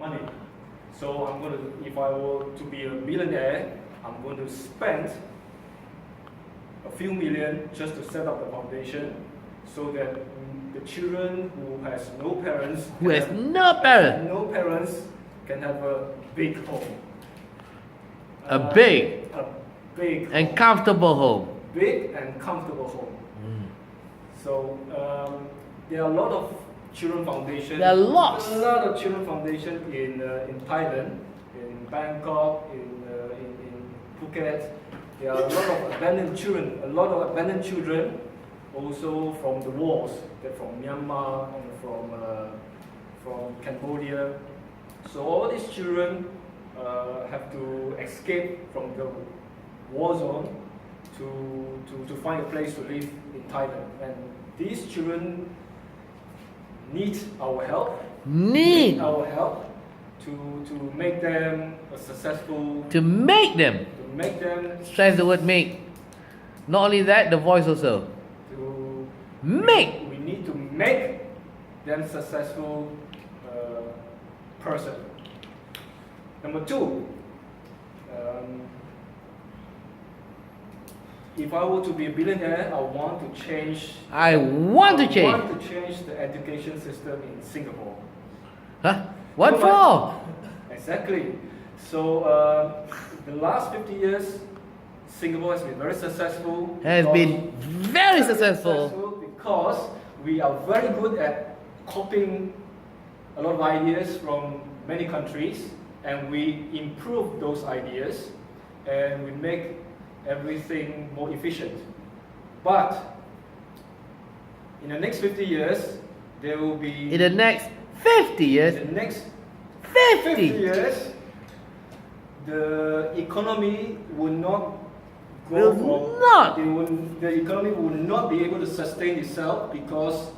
money. So I'm going to, if I were to be a millionaire, I'm going to spend a few million just to set up the foundation, so that the children who has no parents, no parents, can have a big home. A big and home. comfortable home. Big and comfortable home. So there are a lot of children foundations. There are lots. A lot of children foundations in Thailand, in Bangkok, in Phuket. There are a lot of abandoned children, also from the wars, from Myanmar and from Cambodia. So all these children have to escape from the war zone to find a place to live in Thailand. And these children need our help. To make them a successful. To make them. Stress the word make. Not only that, the voice also. Make. We need to make them successful person. Number two, if I were to be a billionaire, I want to change the education system in Singapore. Huh? What for? Exactly. So the last 50 years, Singapore has been very successful. Because we are very good at copying a lot of ideas from many countries, and we improve those ideas, and we make everything more efficient. But in the next 50 years, there will be... In the next 50 years? In the next 50 years, the economy will not the economy will not be able to sustain itself, because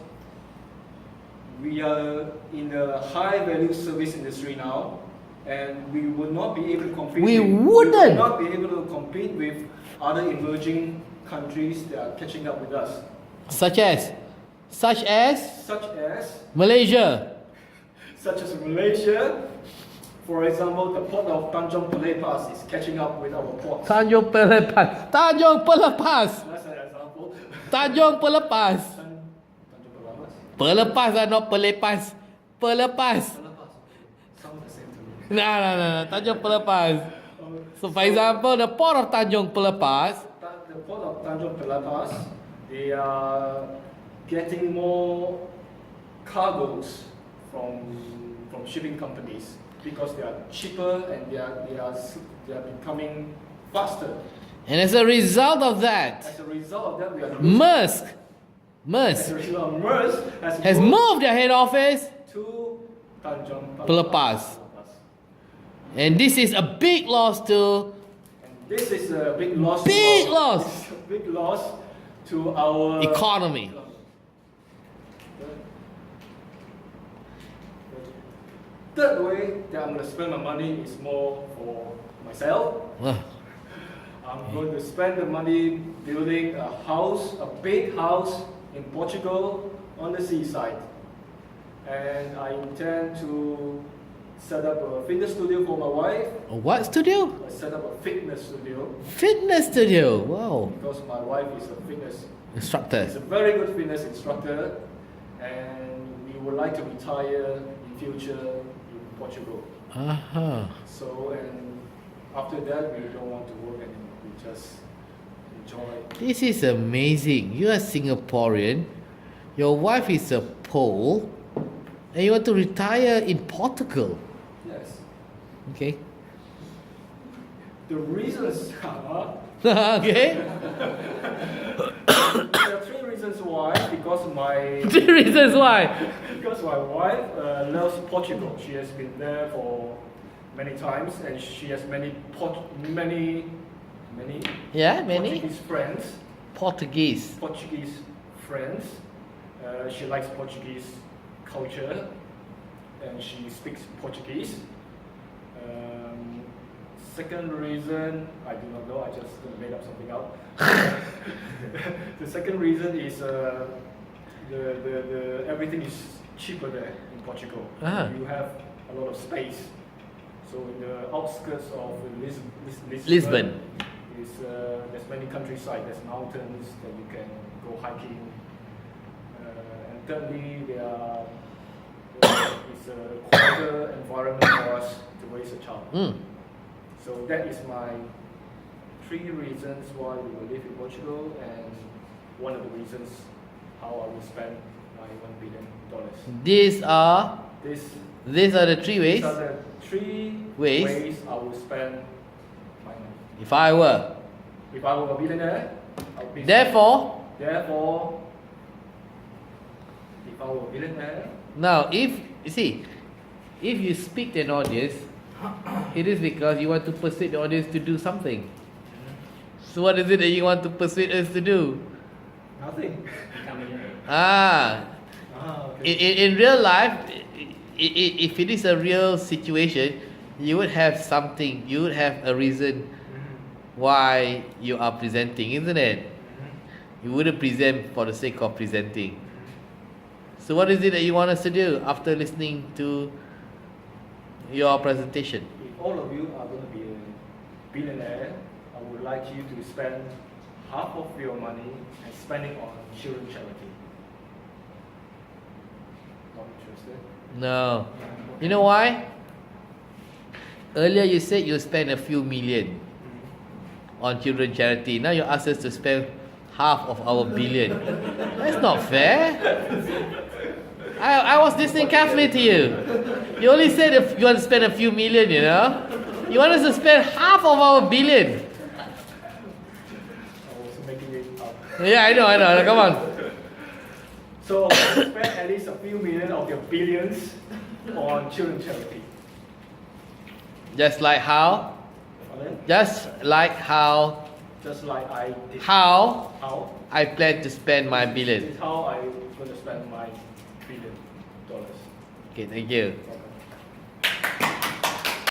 we are in the high value service industry now, and we will not be able to compete. We will not be able to compete with other emerging countries that are catching up with us. Such as Malaysia. Such as Malaysia. For example, the port of Tanjung Pelepas is catching up with our ports. Tanjung Pelepas. That's an example. Tanjung Pelepas. Pelepas lah, not Pelepas. Pelepas. Sounds the same to me. No. Tanjung Pelepas. So for example, the port of Tanjung Pelepas. The port of Tanjung Pelepas, they are getting more cargoes from shipping companies, because they are cheaper and they are becoming faster. And as a result of that, we are Maersk has moved their head office to Tanjung Pelepas. And this is a big loss to... This is a big loss. Big loss to our economy. The third way that I'm going to spend my money is more for myself. I'm going to spend the money building a big house in Portugal on the seaside. And I intend to set up a fitness studio for my wife. A what studio? I set up a fitness studio. Fitness studio, wow. Because my wife is a fitness instructor. She's a very good fitness instructor, and we would like to retire in future in Portugal. So, and after that, we don't want to work anymore. We just enjoy. This is amazing. You are Singaporean. Your wife is a Pole. And you want to retire in Portugal. Yes. Okay. The reasons are... Okay. There are three reasons why. Because my... Three reasons why. Because my wife loves Portugal. She has been there for many times, and she has many Portuguese friends. Portuguese friends. She likes Portuguese culture, and she speaks Portuguese. Second reason, I do not know, I just made up something out. The second reason is the everything is cheaper there in Portugal. You have a lot of space. So in the outskirts of Lisbon. There's many countryside, there's mountains that you can go hiking. And thirdly, it's a quieter environment for us to raise a child. So that is my 3 reasons why we will live in Portugal, and one of the reasons how I will spend my $1 billion. These are the 3 ways. These are the 3 ways I will spend my money. If I were a billionaire, I'll be Therefore, if I were a billionaire. now if you speak to an audience, it is because you want to persuade the audience to do something. So what is it that you want to persuade us to do? Nothing. Okay. In real life, if it is a real situation, you would have something, you would have a reason why you are presenting, isn't it? You wouldn't present for the sake of presenting. So what is it that you want us to do after listening to your presentation? If all of you are going to be a billionaire, I would like you to spend half of your money and spend it on children charity. Not interested? No. You know why? Earlier you said you'll spend a few million on children charity. Now you ask us to spend half of our billion. That's not fair. I was listening carefully to you. You only said if you want to spend a few million, you know. You want us to spend half of our billion. I was making it up. Yeah, I know. Come on. So spend at least a few million of your billions on children charity. Just like how I did. How How? I plan to spend my This billion. is how I'm going to spend my $1 billion. Okay, thank you.